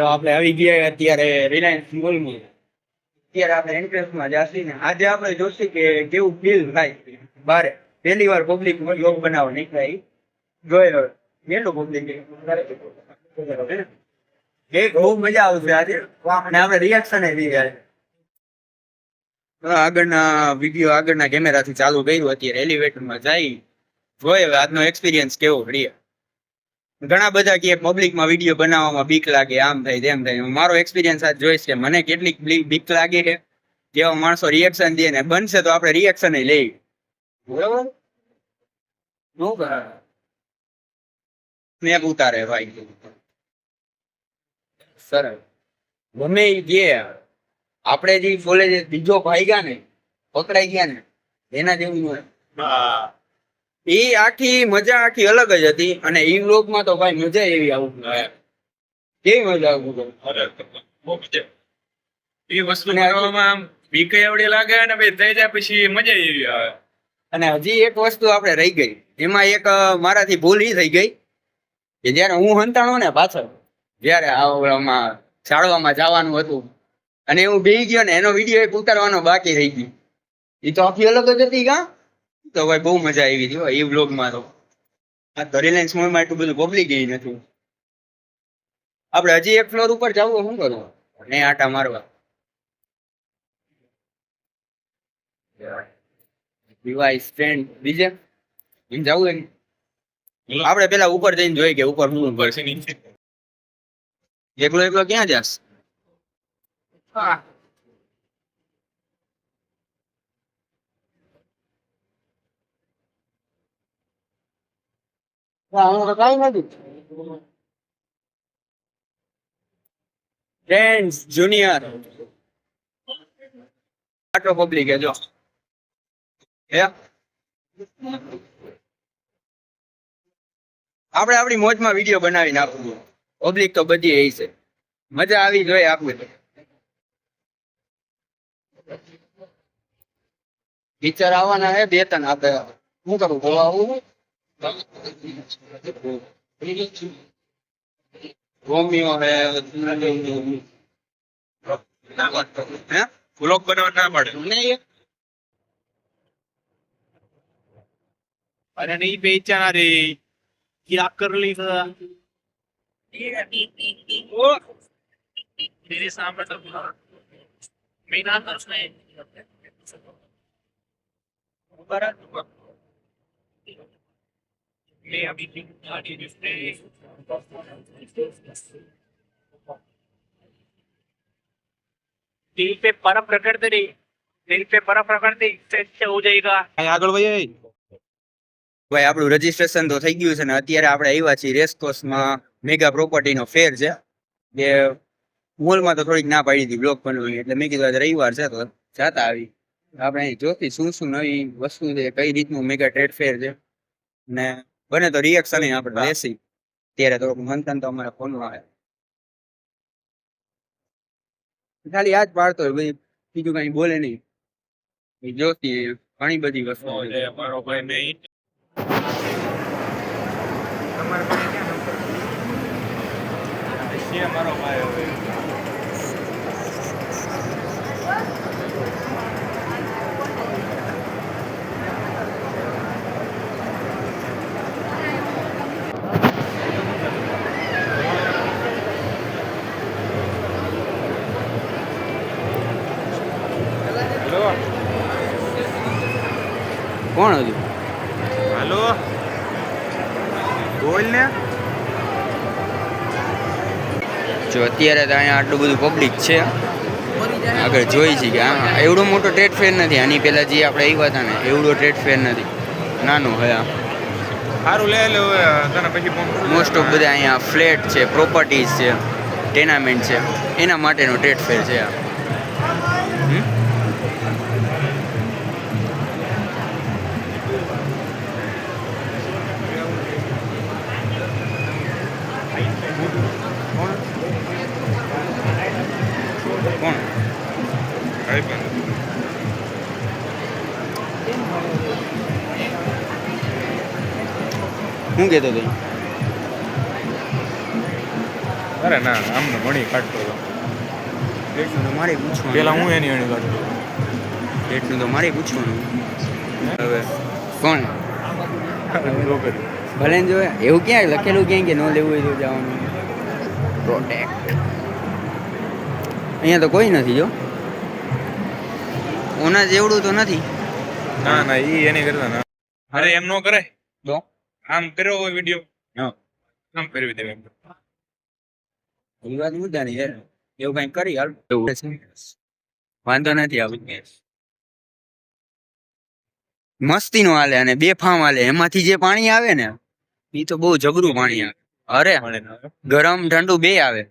આપણે આવી ગયા અત્યારે રિલાયન્સ મોલમાં. અત્યારે આપણે એન્ટ્રન્સમાં જાસી ને આજે આપણે જોશું કે કેવું ફીલ થાય બારે પહેલી વાર પબ્લિક યોગ બનાવવા નીકળાય જોયો કેટલું પબ્લિક એક બહુ મજા આવશે આજે અને આપણે રિએક્શન થઈ જાય. આગળના વિડીયો આગળના કેમેરાથી ચાલુ કર્યું અત્યારે એલિવેટરમાં જઈ જોઈએ આજનો એક્સપિરિયન્સ કેવો રહે. ઘણા બધા કે પબ્લિકમાં વિડીયો બનાવવામાં બીક લાગે આમ થાય તેમ થાય. મારો એક્સપિરિયન્સ આજ જોઈશ કે મને કેટલીક બીક લાગે છે જેવા માણસો રિએક્શન દે ને બનશે તો આપણે રિએક્શન લઈ બરોબર શું કરે સ્નેપ ઉતારે ભાઈ સરસ ગમે જે આપણે જે બોલે છે બીજો ભાઈ ગયા ને પકડાઈ ગયા ને એના જેવું એ આખી મજા આખી અલગ જ હતી. અને એ વ્લોગમાં તો ભાઈ મજા એવી આવું કેવી મજા આવું એ વસ્તુ બનાવવામાં બીક એવડી લાગે અને પછી થઈ જાય પછી મજા એવી આવે. અને હજી એક વસ્તુ આપણે રહી ગઈ એમાં એક મારાથી ભૂલ ઈ થઈ ગઈ કે જયારે હું હંતાણો ને પાછળ જયારે આમાં શાળવામાં જવાનું હતું અને હું બેસી ગયો ને એનો વિડીયો એક ઉતારવાનો બાકી રહી ગયો. એ તો આખી અલગ જ હતી કા તો ભાઈ બહુ મજા આવી હતી એ વ્લોગમાં તો. આ તો રિલાયન્સ મોલમાં એટલું બધું પબ્લિક ગઈ નથી. આપણે હજી એક ફ્લોર ઉપર જવું શું કરવું ને આટા મારવા ડિવાઇસ સ્ટેન્ડ બીજે એમ જવું એમ આપણે પેલા ઉપર જઈને જોઈએ કે ઉપર શું ઉપર છે. એકલો એકલો ક્યાં જાસ કઈ નથી ફ્રેન્ડ્સ જુનિયર આટલો પબ્લિક હે જો હે આપણે આપણી મોજમાં વિડીયો બનાવી નાખવું. પબ્લિક તો બધી એ છે મજા આવી જોઈએ આપણે ટીચર આવવાના હે બે ત્રણ આપણે શું કરું ગોવા આવું રોમિયો હે વ્લોગ બનાવવા ના પડે નહીં अरे नहीं बेचना रे क्या कर ली था वो मेरे सामने तो मेरा दर्शन है मैं अभी गाड़ी जिसने दिल पे बर्फ रगड़ते नहीं दिल पे बर्फ रगड़ते इससे हो जाएगा आगे भाई ભાઈ આપણું રજીસ્ટ્રેશન તો થઈ ગયું છે ને અત્યારે આપણે આવ્યા છીએ રેસકોર્સમાં મેગા પ્રોપર્ટીનો ફેર છે જે મોલમાં તો થોડીક ના પાડી હતી બ્લોક બનવાની એટલે મેં કીધું આજે રવિવાર છે તો જાતા આવી આપણે અહીં જોતી શું શું નવી વસ્તુ છે કઈ રીતનું મેગા ટ્રેડ ફેર છે ને બને તો રિએક્શન આપણે લેસી ત્યારે થોડુંક મંથન તો અમારા ફોનમાં આવે ખાલી આ જ પાડતો હોય બીજું કઈ બોલે નહીં જોતી ઘણી બધી વસ્તુ મારો ભાઈ મેં મારો ભાઈ કોણ હતું हेलो बोल ने જો અત્યારે તો અહીંયા આટલું બધું પબ્લિક છે આગળ જોઈ છે કે હા એવડો મોટો ટ્રેડ ફેર નથી આની પહેલાં જે આપણે આવ્યા હતા ને એવડો ટ્રેડ ફેર નથી નાનો હયા સારું લે લે તને પછી મોસ્ટ ઓફ બધા અહીંયા ફ્લેટ છે પ્રોપર્ટીઝ છે ટેનામેન્ટ છે એના માટેનો ટ્રેડ ફેર છે આ કોણ શું કહેતો હતો અરે ના આમ મણી કાઢતો હતો એટલું તો મારે પૂછવાનું પેલા હું એની અણી કાઢતો એટલું તો મારે પૂછવાનું હવે કોણ જો કર્યું ભલે ને જોયા એવું ક્યાં લખેલું ક્યાંય કે ન લેવું હોય તો જવાનું પ્રોટેક્ટ અહીંયા તો કોઈ નથી જો ઓના જેવડું તો નથી ના ના ઈ એની કરતા ના અરે એમ નો કરાય તો આમ કર્યો હોય વિડીયો હા આમ કરવી દેવે એમ એ વાત મુદ્દાની યાર એવું કઈ કરી હાલ એવું છે વાંધો નથી આવું મસ્તી નો હાલે અને બે ફામ હાલે એમાંથી જે પાણી આવે ને એ તો બહુ જબરું પાણી આવે અરે મળે ના ગરમ ઠંડુ બે આવે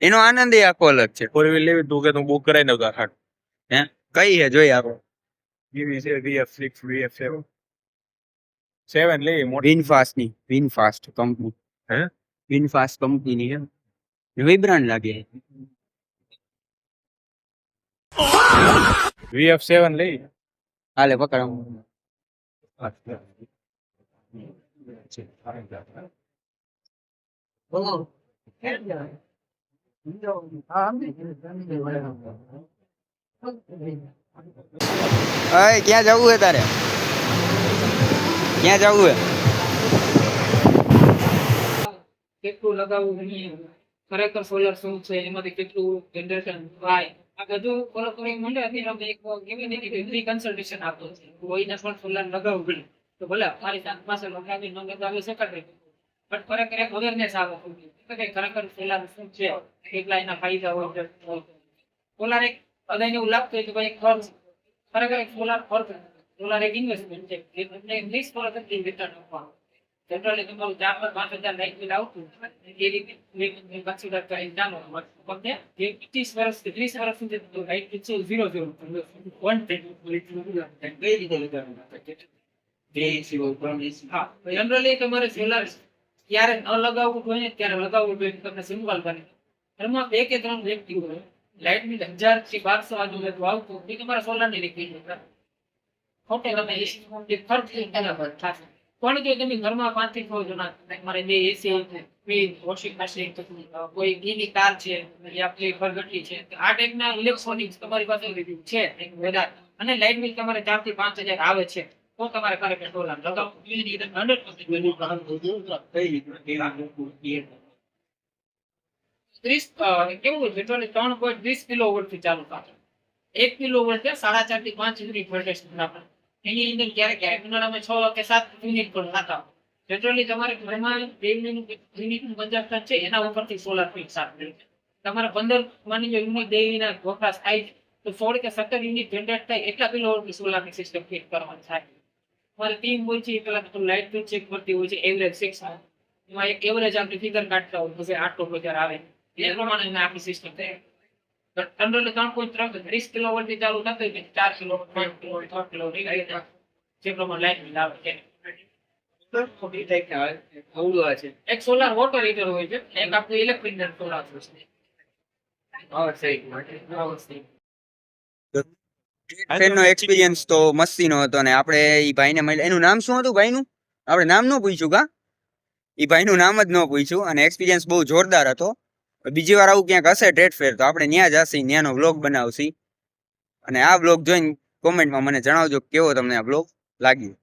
એનો આનંદ એ આખો અલગ છે ફોર વ્હીલ લેવી તું કે તું બુક કરાવી દઉં હાટ હે કઈ હે જોઈ આપો ઈવી છે VF6 VF7 7 લે મોટી વિનફાસ્ટ ની વિનફાસ્ટ કંપની હે વિનફાસ્ટ કંપની ની હે નવી બ્રાન્ડ લાગે VF7 લઈ હાલે પકડ અય ક્યાં જવું હે તારે ક્યાં જવું હે કેટલું લગાવવું નહીં ખરેખર સોલર શું છે એમાંથી કેટલું જનરેશન થાય આ બધું ફોલો કરી માંડે અત્યારે અમે એક કેવી રીતે કે ફ્રી કન્સલ્ટેશન આપતો છે કોઈને પણ સોલર લગાવવું પડે તો ભલે મારી પાસે લગાવી ન લગાવી શકાય પણ ખરેખર એક અવેરનેસ આવે કે ખરેખર સોલર શું છે કેટલા એના ફાયદા હોય સોલર એક બધાને એવું લાગતું હોય કે ભાઈ ખર્ચ ખરેખર એક સોલર એક ઇન્વેસ્ટમેન્ટ છે એટલે 20% રિટર્ન આપવાનું જનરલી તમારું 4-5 હજાર લાઈટ બિલ આવતું એ રીતે કન્સિડર કરીને ચાલો વખતે જે 25 વર્ષથી 30 વર્ષ સુધી તો લાઈટ બિલ છે 0 જનરલી તમારે સોલાર ક્યારે ન લગાવવું જોઈએ ત્યારે લગાવવું જોઈએ તમને સિમ્પલ બને એમાં 2 કે 3 વ્યક્તિ હોય લાઈટ બિલ 1000 થી 1200 આજુબાજુ આવતું એ તમારા સોલાર ની રીતે ખોટે તમે ખર્ચ એના પર થશે પણ જો તમે ઘરમાં 5 થી 6 જણા તમારે 2 એસી ફ્રીજ વોશિંગ મશીન કોઈ ગીની કાર છે યા કોઈ ઘરઘટી છે આ ટાઈપના ઇલેક્ટ્રોનિક્સ તમારી પાસે છે વધારે અને લાઇટ બિલ તમારે 4 થી 5000 આવે છે તો તમારે ખરેખર સોલાર લગાવવું જોઈએ 100% કેવું છે 3.20 કિલોવોટ થી ચાલુ થાય 1 કિલોવોટ છે 4.5 થી 5 યુનિટ વોલ્ટેજ આપણે એની અંદર ક્યારેક ઉનાળામાં 6 કે 7 યુનિટ પણ થતા જનરલી તમારે ઘરમાં 2 યુનિટનું કન્ઝમ્પશન છે એના ઉપરથી સોલાર ફિક્સ આપે તમારે 15 માની લો યુનિટ દેવીના વપરાશ થાય તો 16 કે 17 યુનિટ જનરેટ થાય એટલા કિલોવોટની સોલારની સિસ્ટમ ફિટ કરવાની થાય તમારે ટીમ હોય છે પેલા તો લાઇટ બિલ ચેક કરતી હોય છે એવરેજ 6 એમાં એક એવરેજ આપણે ફિગર કાઢતા હોય પછી 8 આવે એ પ્રમાણે આપણી સિસ્ટમ થાય જનરલી 3.30 કિલોવોટ થી ચાલુ થતો હોય 4 કિલોવોટ 5 કિલોવોટ 3 કિલોવોટ જે પ્રમાણે લાઈટ બિલ આવે છે એક સોલાર વોટર હીટર હોય છે એક આપણું ઇલેક્ટ્રિક સોલાર છે ફેનનો એક્સપિરિયન્સ તો મસ્તીનો હતો ને આપણે ઈ ભાઈને મળ્યા એનું નામ શું હતું ભાઈનું આપણે નામ ન પૂછ્યું કા ઈ ભાઈનું નામ જ ન પૂછ્યું અને એક્સપિરિયન્સ બહુ જોરદાર હતો બીજી વાર આવું ક્યાંક હશે ટ્રેડ ફેર તો આપણે ત્યાં જશી ત્યાંનો વ્લોગ બનાવશી અને આ વ્લોગ જોઈને કોમેન્ટમાં મને જણાવજો કેવો તમને આ વ્લોગ લાગ્યો